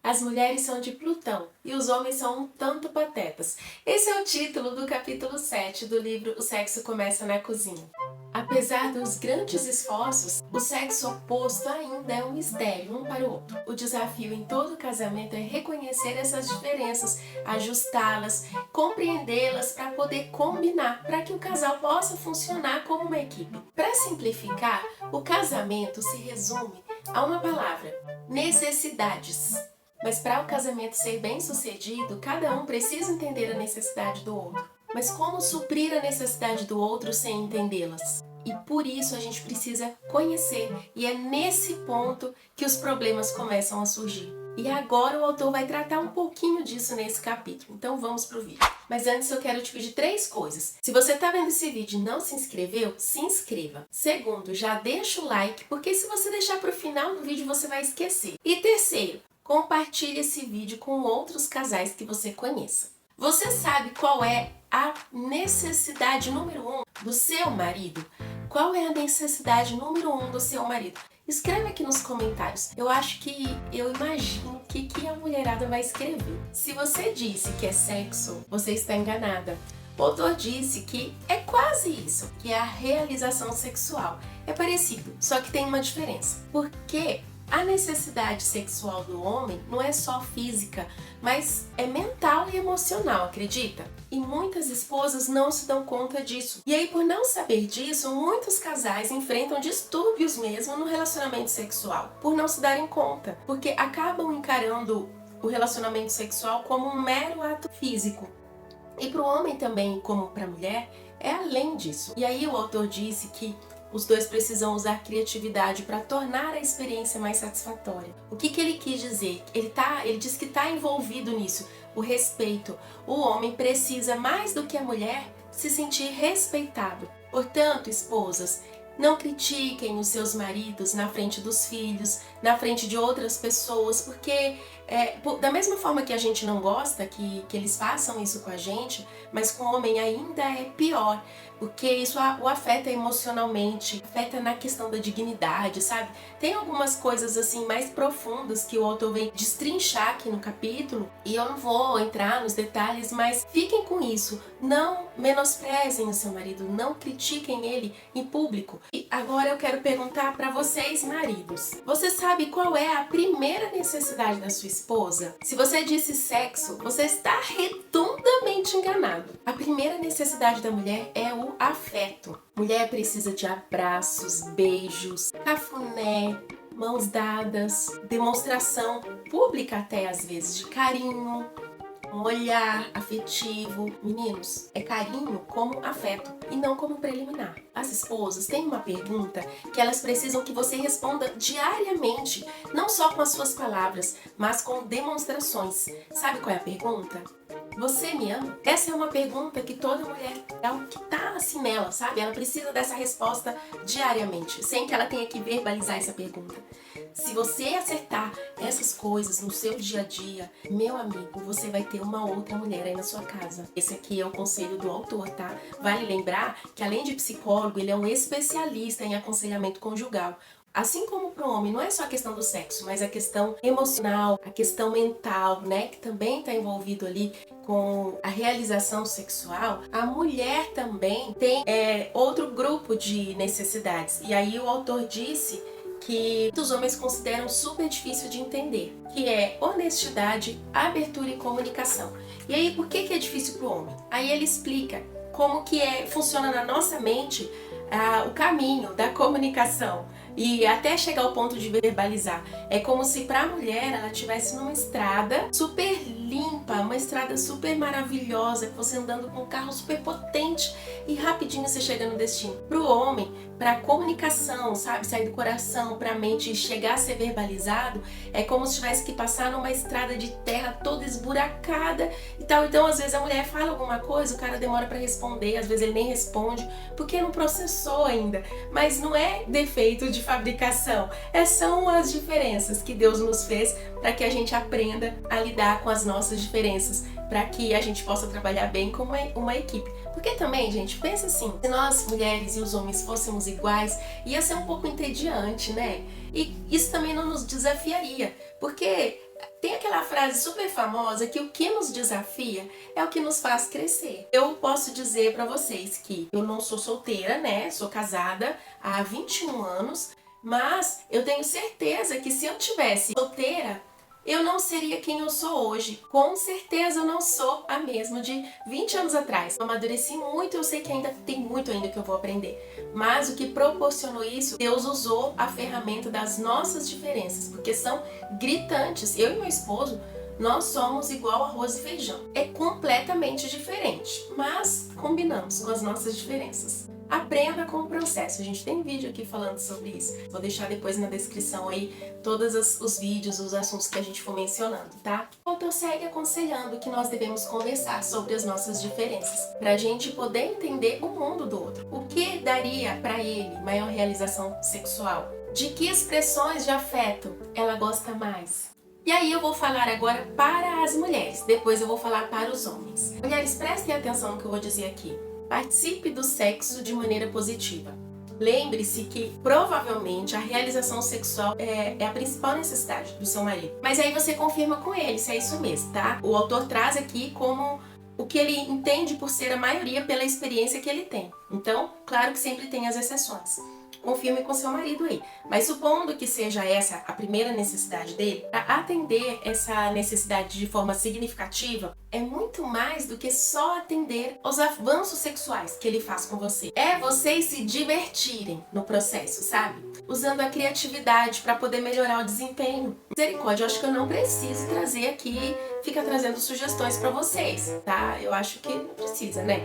As mulheres são de Plutão e os homens são um tanto patetas. Esse é o título do capítulo 7 do livro O Sexo Começa na Cozinha. Apesar dos grandes esforços, o sexo oposto ainda é um mistério um para o outro. O desafio em todo casamento é reconhecer essas diferenças, ajustá-las, compreendê-las para poder combinar, para que o casal possa funcionar como uma equipe. Para simplificar, o casamento se resume a uma palavra: necessidades. Mas para o casamento ser bem sucedido, cada um precisa entender a necessidade do outro. Mas como suprir a necessidade do outro sem entendê-las? E por isso a gente precisa conhecer, e é nesse ponto que os problemas começam a surgir. E agora o autor vai tratar um pouquinho disso nesse capítulo, então vamos pro vídeo. Mas antes eu quero te pedir 3 coisas. Se você tá vendo esse vídeo e não se inscreveu, se inscreva. Segundo, já deixa o like, porque se você deixar pro final do vídeo você vai esquecer. E terceiro, compartilhe esse vídeo com outros casais que você conheça. Você sabe qual é a necessidade número 1 do seu marido? Qual é a necessidade número 1 do seu marido? Escreve aqui nos comentários. Eu imagino o que a mulherada vai escrever. Se você disse que é sexo, você está enganada. O autor disse que é quase isso, que é a realização sexual. É parecido, só que tem uma diferença. Porque a necessidade sexual do homem não é só física, mas é mental e emocional, acredita? E muitas esposas não se dão conta disso. E aí, por não saber disso, muitos casais enfrentam distúrbios mesmo no relacionamento sexual, por não se darem conta, porque acabam encarando o relacionamento sexual como um mero ato físico. E para o homem também, como para a mulher, é além disso. E aí o autor disse que os dois precisam usar criatividade para tornar a experiência mais satisfatória. O que ele quis dizer? Ele diz que está envolvido nisso, o respeito. O homem precisa, mais do que a mulher, se sentir respeitado. Portanto, esposas, não critiquem os seus maridos na frente dos filhos, na frente de outras pessoas, porque da mesma forma que a gente não gosta que eles façam isso com a gente, mas com o homem ainda é pior, porque isso o afeta emocionalmente, afeta na questão da dignidade, sabe? Tem algumas coisas assim mais profundas que o autor vem destrinchar aqui no capítulo, e eu não vou entrar nos detalhes, mas fiquem com isso. Não menosprezem o seu marido, não critiquem ele em público. E agora eu quero perguntar para vocês, maridos. Você sabe qual é a primeira necessidade da sua esposa? Se você disse sexo, você está redondamente enganado. A primeira necessidade da mulher é o afeto. Mulher precisa de abraços, beijos, cafuné, mãos dadas, demonstração pública até às vezes de carinho, um olhar afetivo. Meninos, é carinho como afeto e não como preliminar. As esposas têm uma pergunta que elas precisam que você responda diariamente, não só com as suas palavras, mas com demonstrações. Sabe qual é a pergunta? Você me ama? Essa é uma pergunta que toda mulher é o que tá assim nela, sabe? Ela precisa dessa resposta diariamente, sem que ela tenha que verbalizar essa pergunta. Se você acertar essas coisas no seu dia a dia, meu amigo, você vai ter uma outra mulher aí na sua casa. Esse aqui é o conselho do autor, tá? Vale lembrar que além de psicólogo, ele é um especialista em aconselhamento conjugal. Assim como para o homem, não é só a questão do sexo, mas a questão emocional, a questão mental, né? Que também está envolvido ali com a realização sexual. A mulher também tem outro grupo de necessidades. E aí o autor disse que os homens consideram super difícil de entender, que é honestidade, abertura e comunicação. E aí, por que é difícil para o homem? Aí ele explica como que funciona na nossa mente o caminho da comunicação e até chegar ao ponto de verbalizar. É como se para a mulher ela estivesse numa estrada super limpa, uma estrada super maravilhosa, você andando com um carro super potente e rapidinho você chega no destino. Para o homem, para a comunicação, sabe, sair do coração para a mente e chegar a ser verbalizado, é como se tivesse que passar numa estrada de terra toda esburacada e tal. Então às vezes a mulher fala alguma coisa, o cara demora para responder, às vezes ele nem responde porque não processou ainda. Mas não é defeito de fabricação, são as diferenças que Deus nos fez para que a gente aprenda a lidar com as nossas diferenças, para que a gente possa trabalhar bem como uma equipe. Porque também, gente, pensa assim, se nós mulheres e os homens fôssemos iguais, ia ser um pouco entediante, né? E isso também não nos desafiaria, porque Tem aquela frase super famosa que o que nos desafia é o que nos faz crescer. Eu posso dizer pra vocês que eu não sou solteira, né? Sou casada há 21 anos, mas eu tenho certeza que se eu tivesse solteira, eu não seria quem eu sou hoje. Com certeza eu não sou a mesma de 20 anos atrás. Eu amadureci muito, eu sei que ainda tem muito ainda que eu vou aprender. Mas o que proporcionou isso, Deus usou a ferramenta das nossas diferenças, porque são gritantes. Eu e meu esposo, nós somos igual arroz e feijão. É completamente diferente, mas combinamos com as nossas diferenças. Aprenda com o processo. A gente tem vídeo aqui falando sobre isso. Vou deixar depois na descrição aí todos os vídeos, os assuntos que a gente for mencionando, tá? O autor segue aconselhando que nós devemos conversar sobre as nossas diferenças, pra gente poder entender o mundo do outro. O que daria pra ele maior realização sexual? De que expressões de afeto ela gosta mais? E aí eu vou falar agora para as mulheres, depois eu vou falar para os homens. Mulheres, prestem atenção no que eu vou dizer aqui. Participe do sexo de maneira positiva. Lembre-se que provavelmente a realização sexual é a principal necessidade do seu marido. Mas aí você confirma com ele se é isso mesmo, tá? O autor traz aqui como o que ele entende por ser a maioria pela experiência que ele tem. Então, claro que sempre tem as exceções. Confirme com seu marido aí. Mas supondo que seja essa a primeira necessidade dele, para atender essa necessidade de forma significativa, é muito mais do que só atender aos avanços sexuais que ele faz com você. É vocês se divertirem no processo, sabe? Usando a criatividade para poder melhorar o desempenho. Misericórdia, eu acho que eu não preciso trazer aqui, fica trazendo sugestões para vocês, tá? Eu acho que não precisa, né?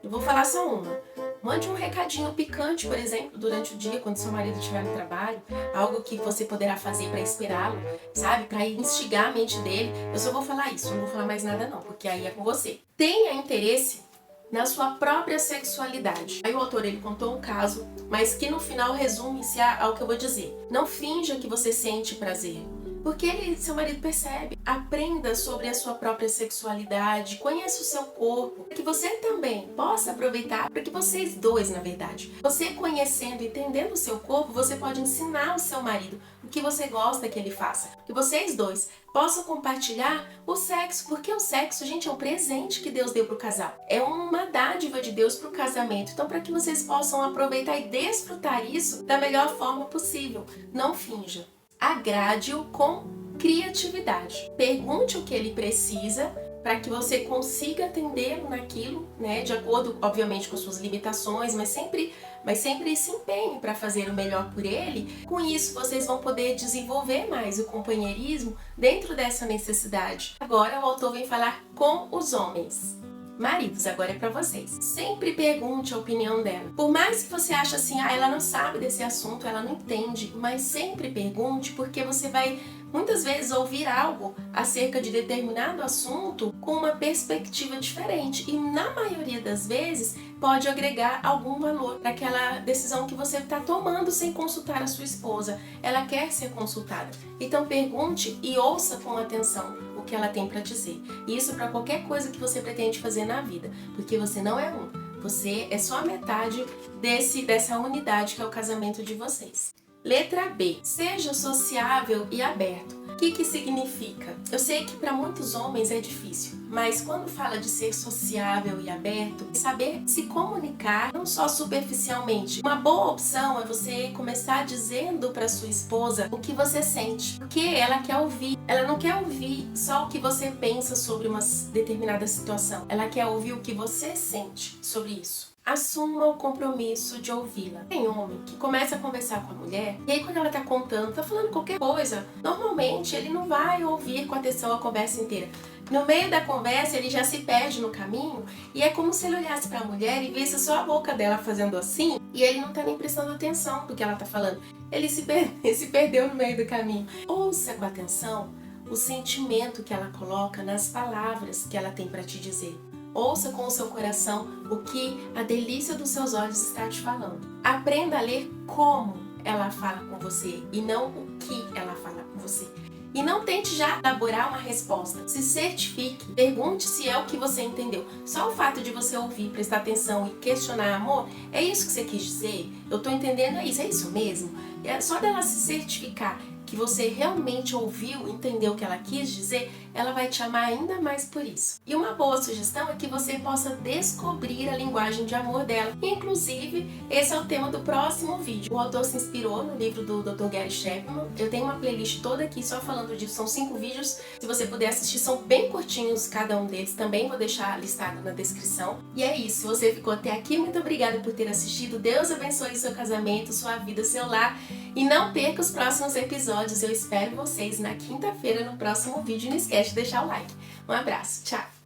Eu vou falar só uma. Mande um recadinho picante, por exemplo, durante o dia, quando seu marido estiver no trabalho. Algo que você poderá fazer para esperá-lo, sabe? Para instigar a mente dele. Eu só vou falar isso, não vou falar mais nada não, porque aí é com você. Tenha interesse na sua própria sexualidade. Aí o autor, ele contou um caso, mas que no final resume-se ao que eu vou dizer. Não finja que você sente prazer, porque seu marido percebe. Aprenda sobre a sua própria sexualidade, conheça o seu corpo, para que você também possa aproveitar, para que vocês dois, na verdade, você conhecendo, entendendo o seu corpo, você pode ensinar o seu marido o que você gosta que ele faça, que vocês dois possam compartilhar o sexo, porque o sexo, gente, é um presente que Deus deu para o casal, é uma dádiva de Deus para o casamento. Então, para que vocês possam aproveitar e desfrutar isso da melhor forma possível, não finja. Agrade-o com criatividade. Pergunte o que ele precisa para que você consiga atendê-lo naquilo, né? De acordo, obviamente, com suas limitações, mas sempre se empenhe para fazer o melhor por ele. Com isso, vocês vão poder desenvolver mais o companheirismo dentro dessa necessidade. Agora, o autor vem falar com os homens. Maridos, agora é pra vocês. Sempre pergunte a opinião dela. Por mais que você ache assim, ela não sabe desse assunto, ela não entende, mas sempre pergunte, porque você vai muitas vezes ouvir algo acerca de determinado assunto com uma perspectiva diferente e na maioria das vezes pode agregar algum valor para aquela decisão que você está tomando sem consultar a sua esposa. Ela quer ser consultada. Então pergunte e ouça com atenção o que ela tem para dizer. Isso para qualquer coisa que você pretende fazer na vida, porque você não é um. Você é só a metade dessa unidade que é o casamento de vocês. Letra B. Seja sociável e aberto. O que significa? Eu sei que para muitos homens é difícil, mas quando fala de ser sociável e aberto, saber se comunicar, não só superficialmente. Uma boa opção é você começar dizendo para sua esposa o que você sente, porque ela quer ouvir. Ela não quer ouvir só o que você pensa sobre uma determinada situação. Ela quer ouvir o que você sente sobre isso. Assuma o compromisso de ouvi-la. Tem homem que começa a conversar com a mulher e aí quando ela tá contando, tá falando qualquer coisa, normalmente ele não vai ouvir com atenção a conversa inteira. No meio da conversa ele já se perde no caminho e é como se ele olhasse para a mulher e visse só a boca dela fazendo assim e ele não tá nem prestando atenção do que ela tá falando. Ele se perdeu no meio do caminho. Ouça com atenção o sentimento que ela coloca nas palavras que ela tem para te dizer. Ouça com o seu coração o que a delícia dos seus olhos está te falando. Aprenda a ler como ela fala com você e não o que ela fala com você. E não tente já elaborar uma resposta. Se certifique, pergunte se é o que você entendeu. Só o fato de você ouvir, prestar atenção e questionar, amor, é isso que você quis dizer? Eu tô entendendo, é isso mesmo? É só dela se certificar que você realmente ouviu, entendeu o que ela quis dizer, ela vai te amar ainda mais por isso. E uma boa sugestão é que você possa descobrir a linguagem de amor dela. Inclusive, esse é o tema do próximo vídeo. O autor se inspirou no livro do Dr. Gary Chapman. Eu tenho uma playlist toda aqui só falando disso, são 5 vídeos. Se você puder assistir, são bem curtinhos cada um deles, também vou deixar listado na descrição. E é isso, se você ficou até aqui, muito obrigada por ter assistido. Deus abençoe seu casamento, sua vida, seu lar. E não perca os próximos episódios, eu espero vocês na quinta-feira no próximo vídeo. Não esquece de deixar o like. Um abraço, tchau!